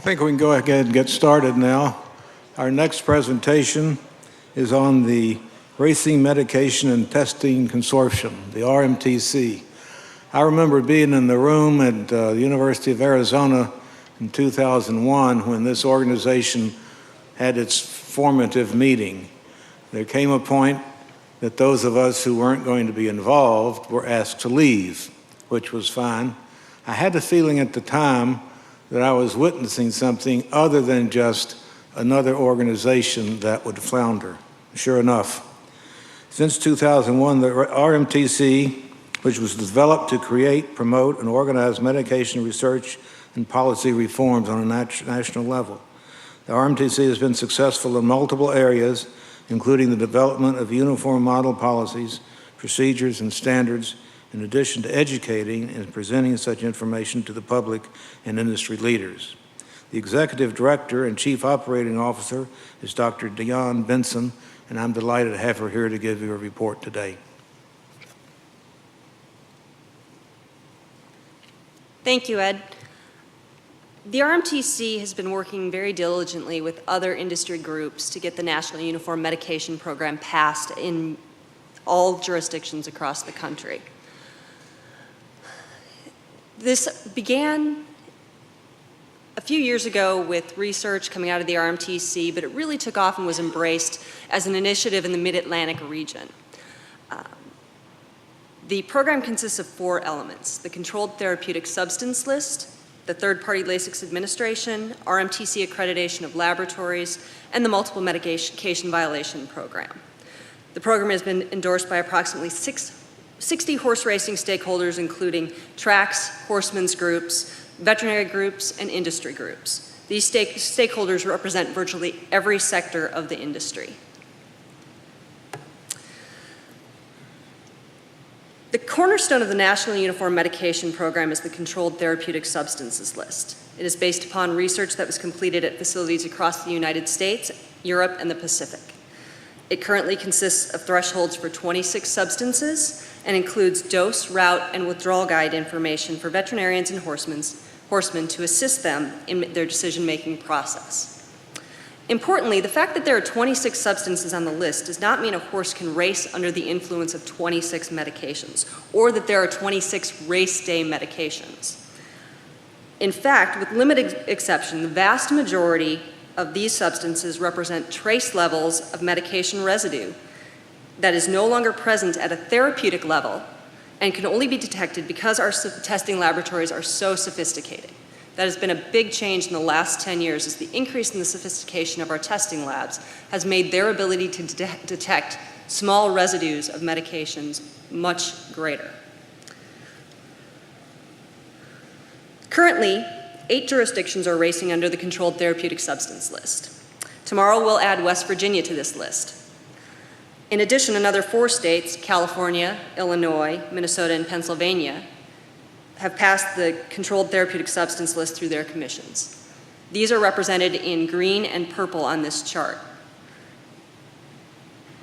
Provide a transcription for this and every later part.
think we can go ahead and get started now. Our next presentation is on the Racing Medication and Testing Consortium, the RMTC. I remember being in the room at the University of Arizona in 2001 when this organization had its formative meeting. There came a point that those of us who weren't going to be involved were asked to leave, which was fine. I had the feeling at the time that I was witnessing something other than just another organization that would flounder. Sure enough, since 2001, the RMTC, which was developed to create, promote, and organize medication research and policy reforms on a national level. The RMTC has been successful in multiple areas, including the development of uniform model policies, procedures, and standards, in addition to educating and presenting such information to the public and industry leaders. The Executive Director and Chief Operating Officer is Dr. Dionne Benson, and I'm delighted to have her here to give you a report today. Thank you, Ed. The RMTC has been working very diligently with other industry groups to get the National Uniform Medication Program passed in all jurisdictions across the country. This began a few years ago with research coming out of the RMTC, but it really took off and was embraced as an initiative in the Mid-Atlantic region. The program consists of 4 elements: the Controlled Therapeutic Substance List, the Third-Party Lasix Administration, RMTC Accreditation of Laboratories, and the Multiple Medication Violation Program. The program has been endorsed by approximately 60 horse racing stakeholders, including tracks, horsemen's groups, veterinary groups, and industry groups. These stakeholders represent virtually every sector of the industry. The cornerstone of the National Uniform Medication Program is the Controlled Therapeutic Substances List. It is based upon research that was completed at facilities across the United States, Europe, and the Pacific. It currently consists of thresholds for 26 substances and includes dose, route, and withdrawal guide information for veterinarians and horsemen to assist them in their decision-making process. Importantly, the fact that there are 26 substances on the list does not mean a horse can race under the influence of 26 medications, or that there are 26 race day medications. In fact, with limited exception, the vast majority of these substances represent trace levels of medication residue that is no longer present at a therapeutic level and can only be detected because our testing laboratories are so sophisticated. That has been a big change in the last 10 years, as the increase in the sophistication of our testing labs has made their ability to detect small residues of medications much greater. Currently, 8 jurisdictions are racing under the Controlled Therapeutic Substance List. Tomorrow we'll add West Virginia to this list. In addition, another 4 states, California, Illinois, Minnesota, and Pennsylvania, have passed the Controlled Therapeutic Substance List through their commissions. These are represented in green and purple on this chart.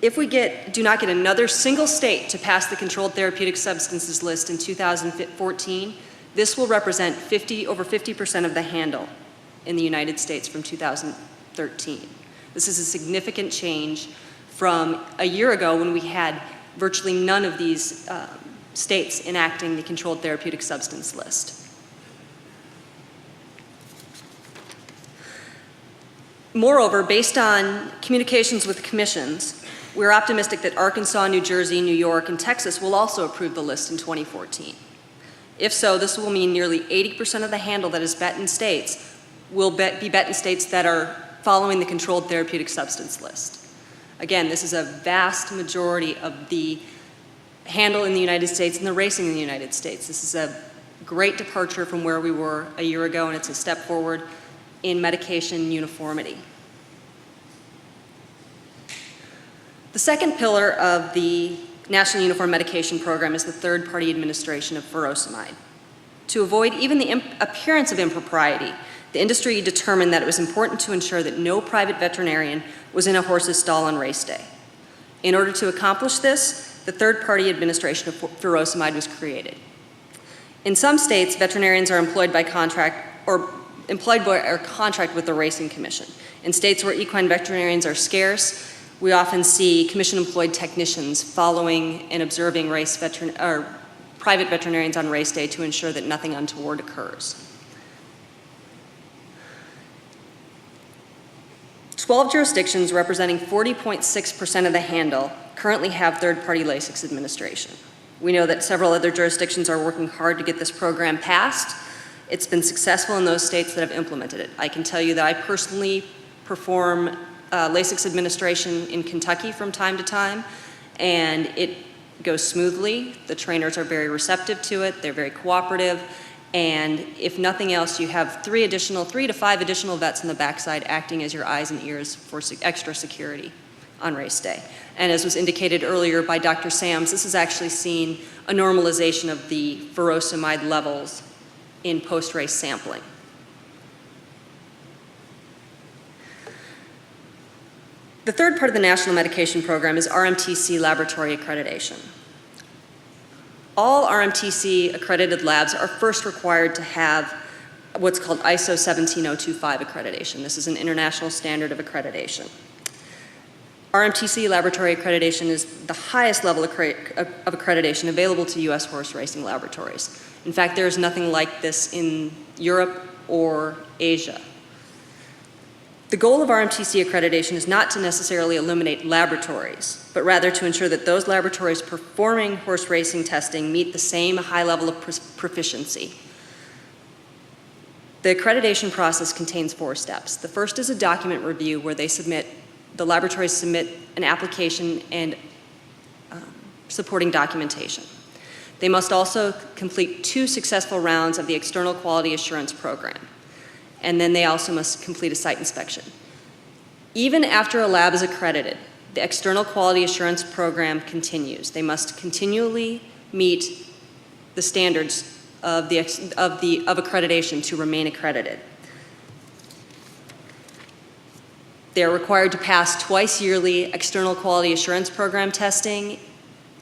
If we do not get another single state to pass the Controlled Therapeutic Substances List in 2014, this will represent over 50% of the handle in the United States from 2013. This is a significant change from a year ago when we had virtually none of these states enacting the Controlled Therapeutic Substance List. Moreover, based on communications with commissions, we're optimistic that Arkansas, New Jersey, New York, and Texas will also approve the list in 2014. If so, this will mean nearly 80% of the handle that is bet in states will be bet in states that are following the Controlled Therapeutic Substance List. Again, this is a vast majority of the handle in the United States and the racing in the United States. This is a great departure from where we were a year ago, and it's a step forward in medication uniformity. The second pillar of the National Uniform Medication Program is the third-party administration of furosemide. To avoid even the appearance of impropriety, the industry determined that it was important to ensure that no private veterinarian was in a horse's stall on race day. In order to accomplish this, the third-party administration of furosemide was created. In some states, veterinarians are employed by contract or employed by or contract with the Racing Commission. In states where equine veterinarians are scarce, we often see commission-employed technicians following and observing private veterinarians on race day to ensure that nothing untoward occurs. 12 jurisdictions representing 40.6% of the handle currently have third-party Lasix administration. We know that several other jurisdictions are working hard to get this program passed. It's been successful in those states that have implemented it. I can tell you that I personally perform Lasix administration in Kentucky from time to time, and it goes smoothly. The trainers are very receptive to it. They're very cooperative. And if nothing else, you have 3 to 5 additional vets in the backside acting as your eyes and ears for extra security on race day. And as was indicated earlier by Dr. Sams, this has actually seen a normalization of the furosemide levels in post-race sampling. The third part of the National Medication Program is RMTC Laboratory Accreditation. All RMTC accredited labs are first required to have what's called ISO 17025 accreditation. This is an international standard of accreditation. RMTC Laboratory Accreditation is the highest level of accreditation available to U.S. horse racing laboratories. In fact, there is nothing like this in Europe or Asia. The goal of RMTC accreditation is not to necessarily eliminate laboratories, but rather to ensure that those laboratories performing horse racing testing meet the same high level of proficiency. The accreditation process contains 4 steps. The first is a document review where the laboratories submit an application and supporting documentation. They must also complete 2 successful rounds of the external quality assurance program. And then they also must complete a site inspection. Even after a lab is accredited, the external quality assurance program continues. They must continually meet the standards of accreditation to remain accredited. They are required to pass twice yearly external quality assurance program testing,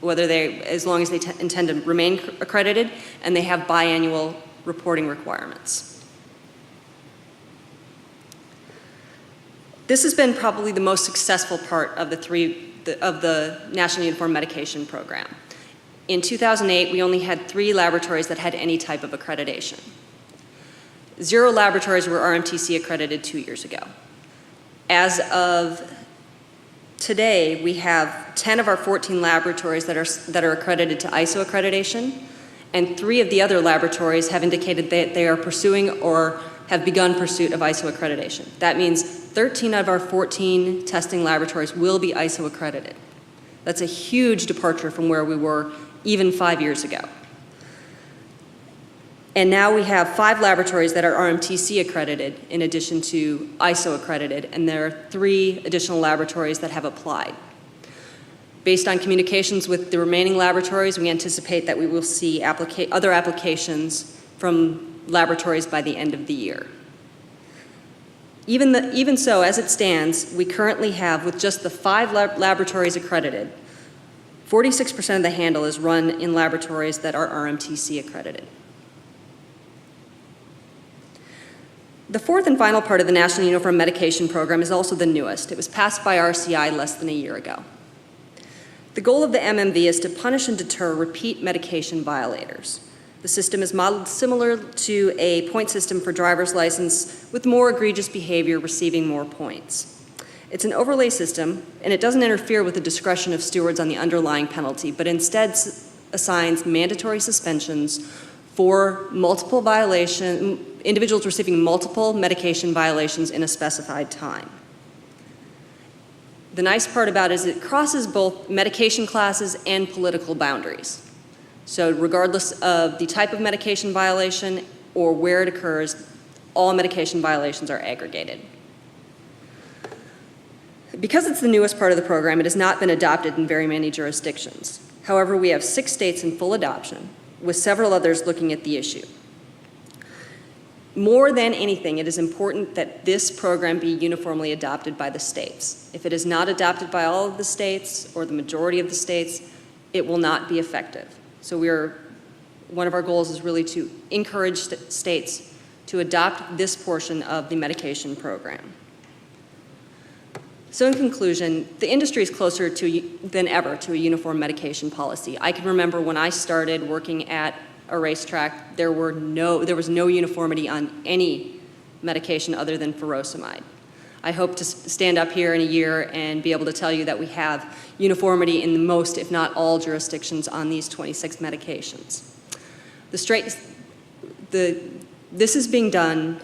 as long as they intend to remain accredited, and they have biannual reporting requirements. This has been probably the most successful part of the National Uniform Medication Program. In 2008, we only had 3 laboratories that had any type of accreditation. 0 laboratories were RMTC accredited 2 years ago. As of today, we have 10 of our 14 laboratories that are accredited to ISO accreditation, and 3 of the other laboratories have indicated that they are pursuing or have begun pursuit of ISO accreditation. That means 13 of our 14 testing laboratories will be ISO accredited. That's a huge departure from where we were even 5 years ago. And now we have 5 laboratories that are RMTC accredited in addition to ISO accredited, and there are 3 additional laboratories that have applied. Based on communications with the remaining laboratories, we anticipate that we will see other applications from laboratories by the end of the year. Even so, as it stands, we currently have, with just the 5 laboratories accredited, 46% of the handle is run in laboratories that are RMTC accredited. The fourth and final part of the National Uniform Medication Program is also the newest. It was passed by RCI less than a year ago. The goal of the MMV is to punish and deter repeat medication violators. The system is modeled similar to a point system for driver's license, with more egregious behavior receiving more points. It's an overlay system, and it doesn't interfere with the discretion of stewards on the underlying penalty, but instead assigns mandatory suspensions for individuals receiving multiple medication violations in a specified time. The nice part about it is it crosses both medication classes and political boundaries. So regardless of the type of medication violation or where it occurs, all medication violations are aggregated. Because it's the newest part of the program, it has not been adopted in very many jurisdictions. However, we have 6 states in full adoption, with several others looking at the issue. More than anything, it is important that this program be uniformly adopted by the states. If it is not adopted by all of the states or the majority of the states, it will not be effective. So one of our goals is really to encourage states to adopt this portion of the medication program. So in conclusion, the industry is closer than ever to a uniform medication policy. I can remember when I started working at a racetrack, there was no uniformity on any medication other than furosemide. I hope to stand up here in a year and be able to tell you that we have uniformity in most, if not all, jurisdictions on these 26 medications. This is being done,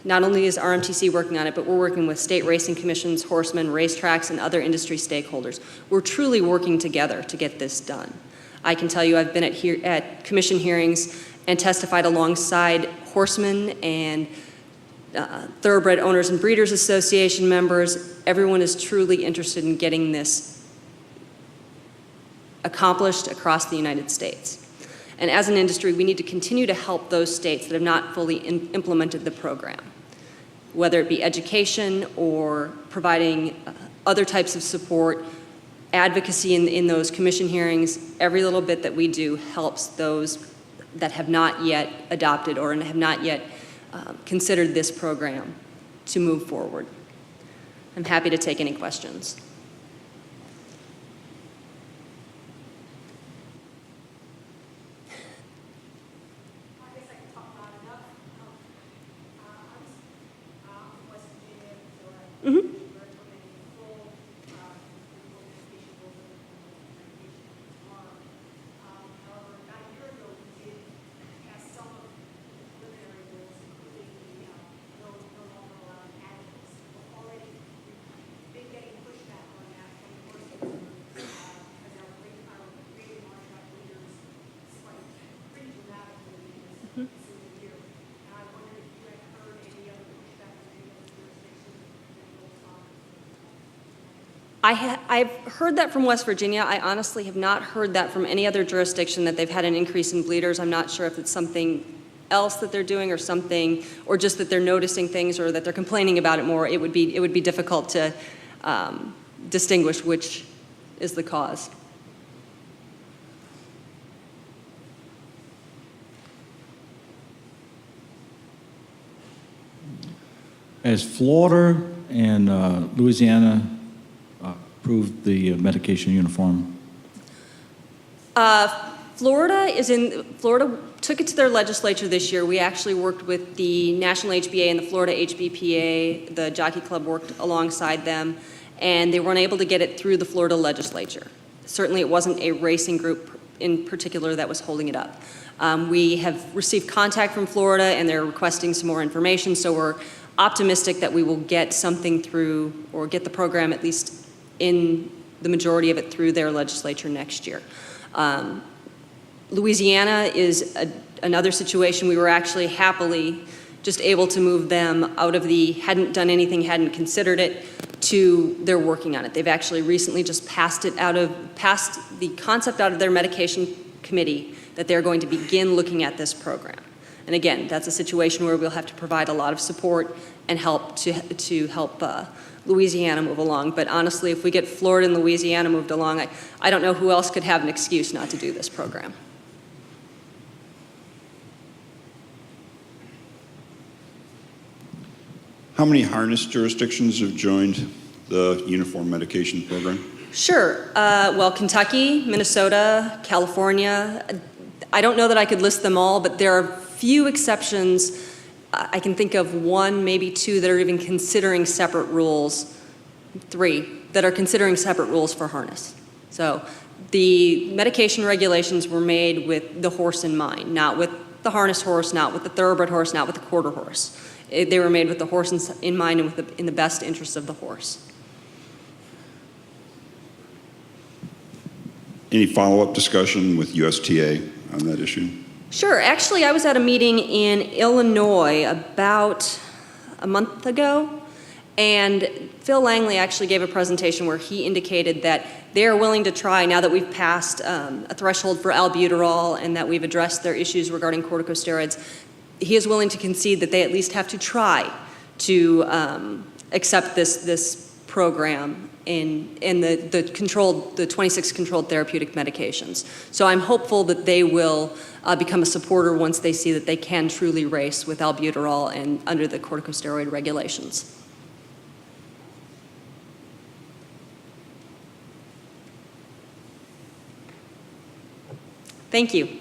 not only is RMTC working on it, but we're working with state racing commissions, horsemen, racetracks, and other industry stakeholders. We're truly working together to get this done. I can tell you I've been at commission hearings and testified alongside horsemen and Thoroughbred Owners and Breeders Association members. Everyone is truly interested in getting this accomplished across the United States. And as an industry, we need to continue to help those states that have not fully implemented the program, whether it be education or providing other types of support, advocacy in those commission hearings. Every little bit that we do helps those that have not yet adopted or have not yet considered this program to move forward. I'm happy to take any questions. Mm-hmm. I've heard that from West Virginia. I honestly have not heard that from any other jurisdiction that they've had an increase in bleeders. I'm not sure if it's something else that they're doing or something, or just that they're noticing things or that they're complaining about it more. It would be difficult to distinguish which is the cause. As Florida and Louisiana approved the medication uniform? Florida took it to their legislature this year. We actually worked with the National HBA and the Florida HBPA. The Jockey Club worked alongside them, and they were unable to get it through the Florida legislature. Certainly it wasn't a racing group in particular that was holding it up. We have received contact from Florida, and they're requesting some more information, so we're optimistic that we will get something through, or get the program at least in the majority of it through their legislature next year. Louisiana is another situation. We were actually happily just able to move them out of the hadn't done anything, hadn't considered it, to they're working on it. They've actually recently just passed the concept out of their medication committee that they're going to begin looking at this program. And again, that's a situation where we'll have to provide a lot of support and help to help Louisiana move along. But honestly, if we get Florida and Louisiana moved along, I don't know who else could have an excuse not to do this program. How many harness jurisdictions have joined the uniform medication program? Sure. Well, Kentucky, Minnesota, California. I don't know that I could list them all, but there are few exceptions. I can think of one, maybe two, that are even considering separate rules, 3 that are considering separate rules for harness. So the medication regulations were made with the horse in mind, not with the harness horse, not with the thoroughbred horse, not with the quarter horse. They were made with the horse in mind and in the best interest of the horse. Any follow-up discussion with USTA on that issue? Sure. Actually, I was at a meeting in Illinois about a month ago, and Phil Langley actually gave a presentation where he indicated that they are willing to try, now that we've passed a threshold for albuterol and that we've addressed their issues regarding corticosteroids, he is willing to concede that they at least have to try to accept this program in the 26 controlled therapeutic medications. So I'm hopeful that they will become a supporter once they see that they can truly race with albuterol and under the corticosteroid regulations. Thank you.